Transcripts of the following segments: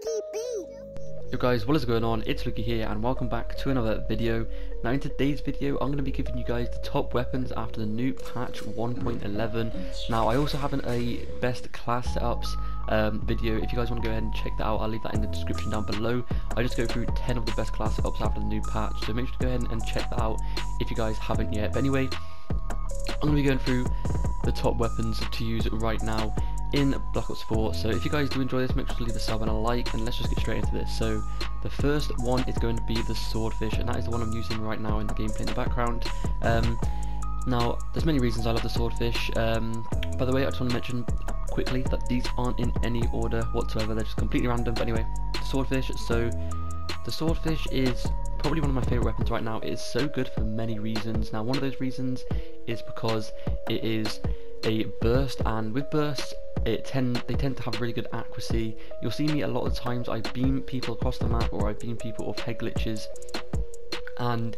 Yo guys, what is going on? It's Lucky here and welcome back to another video. Now in today's video I'm going to be giving you guys the top weapons after the new patch 1.11. Now I also have a best class setups video. If you guys want to go ahead and check that out, I'll leave that in the description down below. I just go through 10 of the best class setups after the new patch, so make sure to go ahead and check that out if you guys haven't yet. But anyway, I'm going to be going through the top weapons to use right now in Black Ops 4. So if you guys do enjoy this, make sure to leave a sub and a like, and let's just get straight into this. So the first one is going to be the swordfish, and that is the one I'm using right now in the gameplay in the background. Now there's many reasons I love the swordfish. By the way, I just want to mention quickly that these aren't in any order whatsoever, they're just completely random. But anyway, the swordfish. So the swordfish is probably one of my favourite weapons right now. It is so good for many reasons. Now one of those reasons is because it is a burst, and with bursts they tend to have really good accuracy. You'll see me a lot of the times I beam people across the map, or I beam people off head glitches, and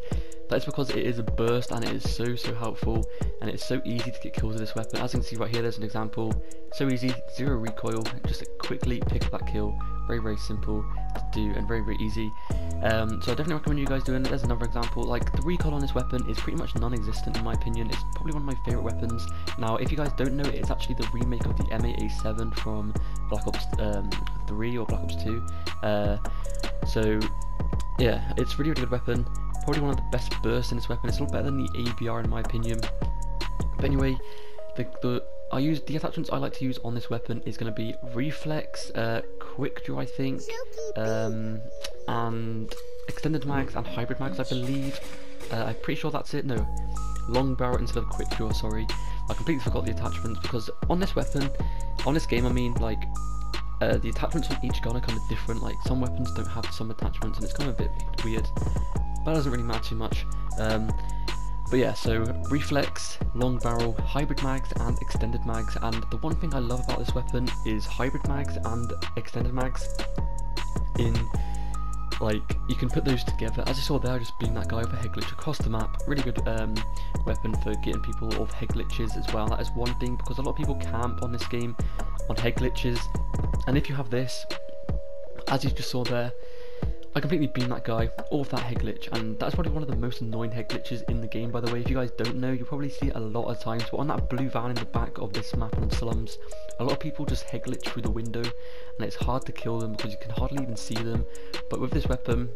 that's because it is a burst and it is so helpful, and it's so easy to get kills with this weapon. As you can see right here, there's an example. So easy, zero recoil, just quickly pick up that kill. Very simple to do and very easy. So I definitely recommend you guys doing it. There's another example. Like, the recoil on this weapon is pretty much non-existent in my opinion. It's probably one of my favourite weapons. Now if you guys don't know, it's actually the remake of the M8A7 from Black Ops 3 or Black Ops 2. So yeah, it's really good weapon. Probably one of the best bursts in this weapon. It's a lot better than the ABR in my opinion. But anyway, the attachments I like to use on this weapon is going to be reflex, quick draw I think, and extended mags and hybrid mags I believe. I'm pretty sure that's it. No, long barrel instead of quick draw, sorry. I completely forgot the attachments, because on this weapon, on this game I mean, like, the attachments on each gun are kind of different. Like, some weapons don't have some attachments and it's kind of a bit weird, but it doesn't really matter too much. But yeah, so reflex, long barrel, hybrid mags and extended mags. And the one thing I love about this weapon is hybrid mags and extended mags. Like, you can put those together. As you saw there, I just beamed that guy with a head glitch across the map. Really good weapon for getting people off head glitches as well. That is one thing, because a lot of people camp on this game on head glitches, and if you have this, as you just saw there, I completely beamed that guy off that head glitch, and that's probably one of the most annoying head glitches in the game, by the way. If you guys don't know, you probably see it a lot of times, but on that blue van in the back of this map on slums, a lot of people just head glitch through the window, and it's hard to kill them because you can hardly even see them. But with this weapon,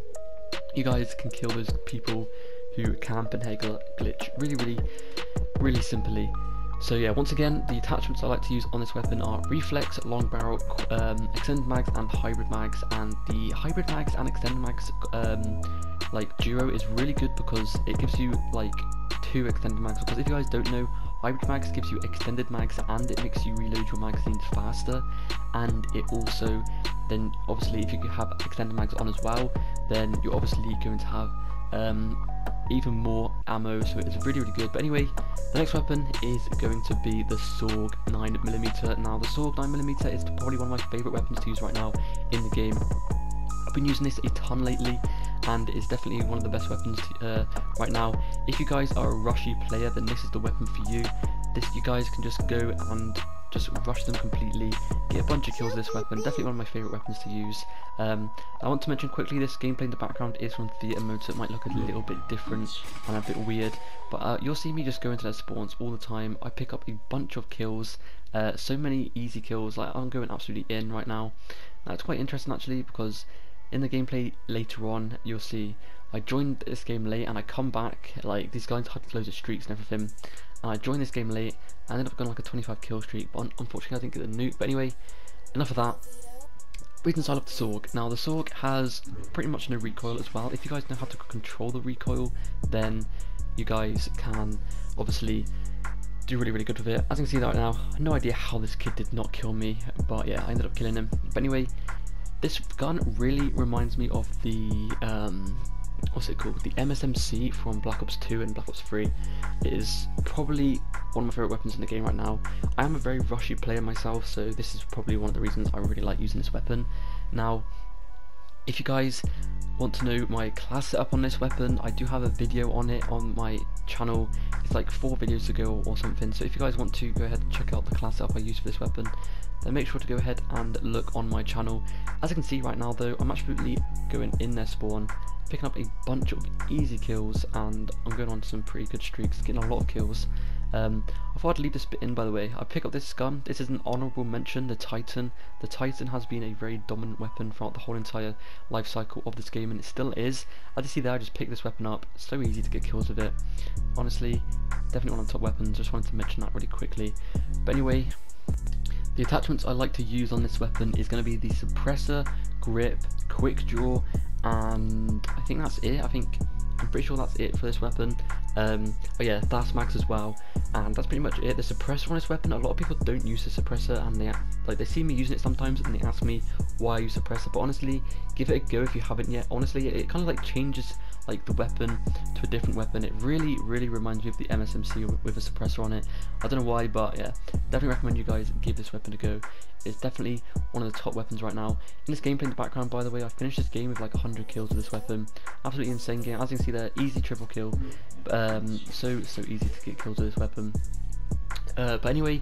you guys can kill those people who camp and head glitch really simply. So yeah, once again, the attachments I like to use on this weapon are reflex, long barrel, extended mags and hybrid mags. And the hybrid mags and extended mags like duo is really good because it gives you like 2 extended mags. Because if you guys don't know, hybrid mags gives you extended mags and it makes you reload your magazines faster, and it also, then obviously if you have extended mags on as well, then you're obviously going to have even more ammo, so it is really good. But anyway, the next weapon is going to be the Sorg 9mm. Now the Sorg 9mm is probably one of my favourite weapons to use right now in the game. I've been using this a ton lately, and it's definitely one of the best weapons right now. If you guys are a rushy player, then this is the weapon for you. You guys can just go and just rush them completely, get a bunch of kills with this weapon. Definitely one of my favourite weapons to use. I want to mention quickly, this gameplay in the background is from theatre mode, so it might look a little bit different and a bit weird, but you'll see me just go into their spawns all the time. I pick up a bunch of kills, so many easy kills. Like, I'm going absolutely in right now. That's quite interesting actually, because in the gameplay later on, you'll see I joined this game late and I come back, like, these guys had loads of streaks and everything, and I joined this game late. I ended up going like a 25 kill streak, but unfortunately I didn't get the nuke. But anyway, enough of that. Reasons I love the Sorg. Now the Sorg has pretty much no recoil as well. If you guys know how to control the recoil, then you guys can obviously do really good with it. As you can see right now, I have no idea how this kid did not kill me, but yeah, I ended up killing him. But anyway, this gun really reminds me of the what's it called? The MSMC from Black Ops 2 and Black Ops 3. It is probably one of my favourite weapons in the game right now. I am a very rushy player myself, so this is probably one of the reasons I really like using this weapon. Now, If you guys want to know my class setup on this weapon, I do have a video on it on my channel. It's like 4 videos ago or something, so if you guys want to go ahead and check out the class setup I use for this weapon, then make sure to go ahead and look on my channel. As you can see right now though, I'm absolutely going in their spawn, picking up a bunch of easy kills, and I'm going on some pretty good streaks, getting a lot of kills. I thought I'd leave this bit in, by the way. I pick up this gun. This is an honourable mention, the Titan. The Titan has been a very dominant weapon throughout the whole entire life cycle of this game, and it still is. As you see there, I just picked this weapon up. So easy to get kills with it. Honestly, definitely one of the top weapons. Just wanted to mention that really quickly. But anyway, the attachments I like to use on this weapon is going to be the suppressor, grip, quick draw, and I think that's it. I'm pretty sure that's it for this weapon. Oh yeah, fast mags as well, and that's pretty much it. The suppressor on this weapon, a lot of people don't use the suppressor, and they see me using it sometimes and they ask me why I use suppressor, but honestly, give it a go if you haven't yet. Honestly, it kind of like changes like the weapon to a different weapon. It really reminds me of the MSMC with a suppressor on it. I don't know why, but yeah, definitely recommend you guys give this weapon a go. It's definitely one of the top weapons right now. In this gameplay in the background, by the way, I finished this game with like 100 kills with this weapon. Absolutely insane game. As you can see there, easy triple kill. So easy to get kills with this weapon. But anyway,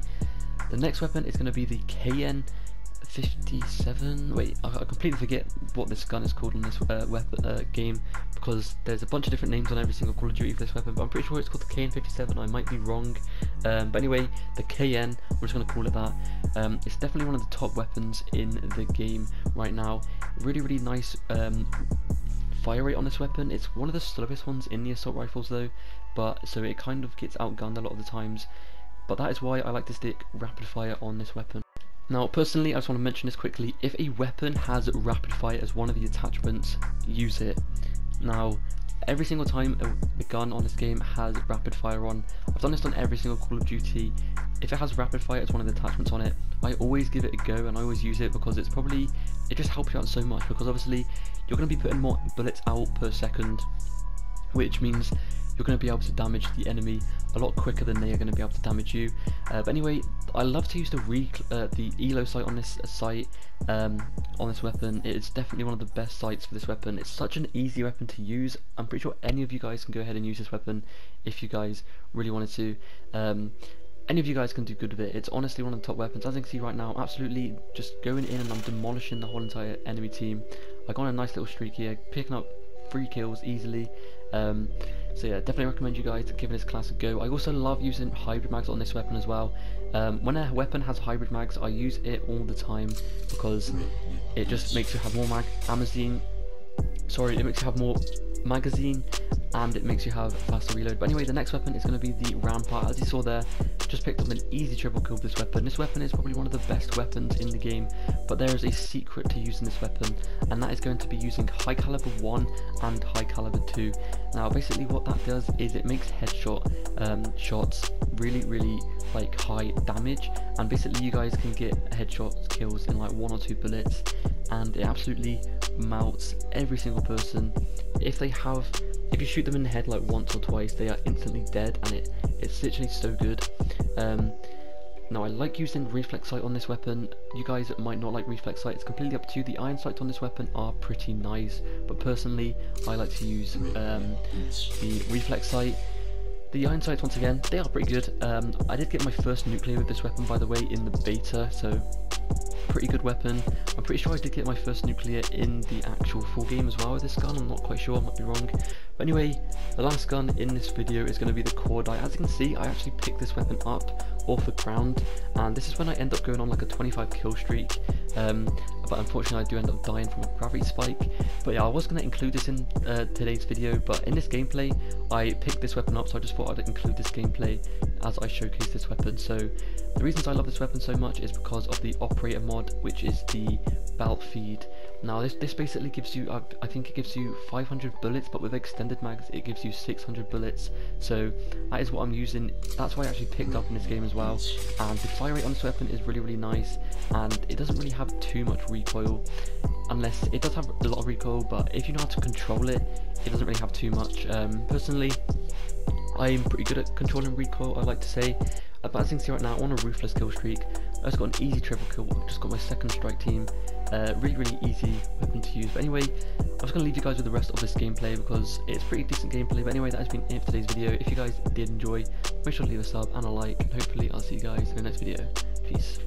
the next weapon is going to be the KN57. Wait, I completely forget what this gun is called on this game, because there's a bunch of different names on every single Call of Duty for this weapon, but I'm pretty sure it's called the KN57. I might be wrong, but anyway, the KN, we're just going to call it that. It's definitely one of the top weapons in the game right now. Really nice fire rate on this weapon. It's one of the slowest ones in the assault rifles though, but so it kind of gets outgunned a lot of the times, but that is why I like to stick rapid fire on this weapon. Now personally, I just want to mention this quickly: if a weapon has rapid fire as one of the attachments, use it. Now every single time a gun on this game has rapid fire on, I've done this on every single Call of Duty, if it has rapid fire as one of the attachments on it, I always give it a go and I always use it, because it just helps you out so much, because obviously you're going to be putting more bullets out per second, which means you're going to be able to damage the enemy a lot quicker than they are going to be able to damage you. But anyway, I love to use the elo sight on this on this weapon. It's definitely one of the best sights for this weapon. It's such an easy weapon to use. I'm pretty sure any of you guys can go ahead and use this weapon if you guys really wanted to. Any of you guys can do good with it. It's honestly one of the top weapons. As you can see right now, absolutely just going in and I'm demolishing the whole entire enemy team. I got on a nice little streak here, picking up 3 kills easily. So yeah, definitely recommend you guys giving this class a go. I also love using hybrid mags on this weapon as well. When a weapon has hybrid mags, I use it all the time, because it just makes you have more magazine, and it makes you have faster reload. But anyway, the next weapon is going to be the Rampart. As you saw there, just picked up an easy triple kill with this weapon. This weapon is probably one of the best weapons in the game, but there is a secret to using this weapon, and that is going to be using high caliber 1 and high caliber 2. Now basically what that does is it makes headshot shots really like high damage, and basically you guys can get headshot kills in like 1 or 2 bullets, and it absolutely melts every single person. If you shoot them in the head like once or twice, they are instantly dead, and it's literally so good. Now I like using reflex sight on this weapon. You guys might not like reflex sight, it's completely up to you. The iron sights on this weapon are pretty nice, but personally I like to use the reflex sight. The iron sights, once again, they are pretty good. I did get my first nuclear with this weapon, by the way, in the beta, so pretty good weapon. I'm pretty sure I did get my first nuclear in the actual full game as well with this gun. I'm not quite sure, I might be wrong. But anyway, the last gun in this video is going to be the Cordite. As you can see, I actually picked this weapon up off the ground, and this is when I end up going on like a 25 kill streak. But unfortunately I do end up dying from a gravity spike. But yeah, I was going to include this in today's video, but in this gameplay I picked this weapon up, so I just thought I'd include this gameplay as I showcase this weapon. So the reasons I love this weapon so much is because of the operator mod, which is the belt feed. Now this basically gives you, I think it gives you 500 bullets, but with extended mags it gives you 600 bullets. So that is what I'm using. That's why I actually picked up in this game as well. And the fire rate on this weapon is really nice, and it doesn't really have too much recoil, unless it does have a lot of recoil, but if you know how to control it, it doesn't really have too much. Personally, I'm pretty good at controlling recoil, I like to say. But as you can see right now, on a ruthless kill streak, I just got an easy triple kill, just got my second strike team. Really easy weapon to use. But anyway, I'm just going to leave you guys with the rest of this gameplay because it's pretty decent gameplay. But anyway, that has been it for today's video. If you guys did enjoy, make sure to leave a sub and a like, and hopefully I'll see you guys in the next video. Peace.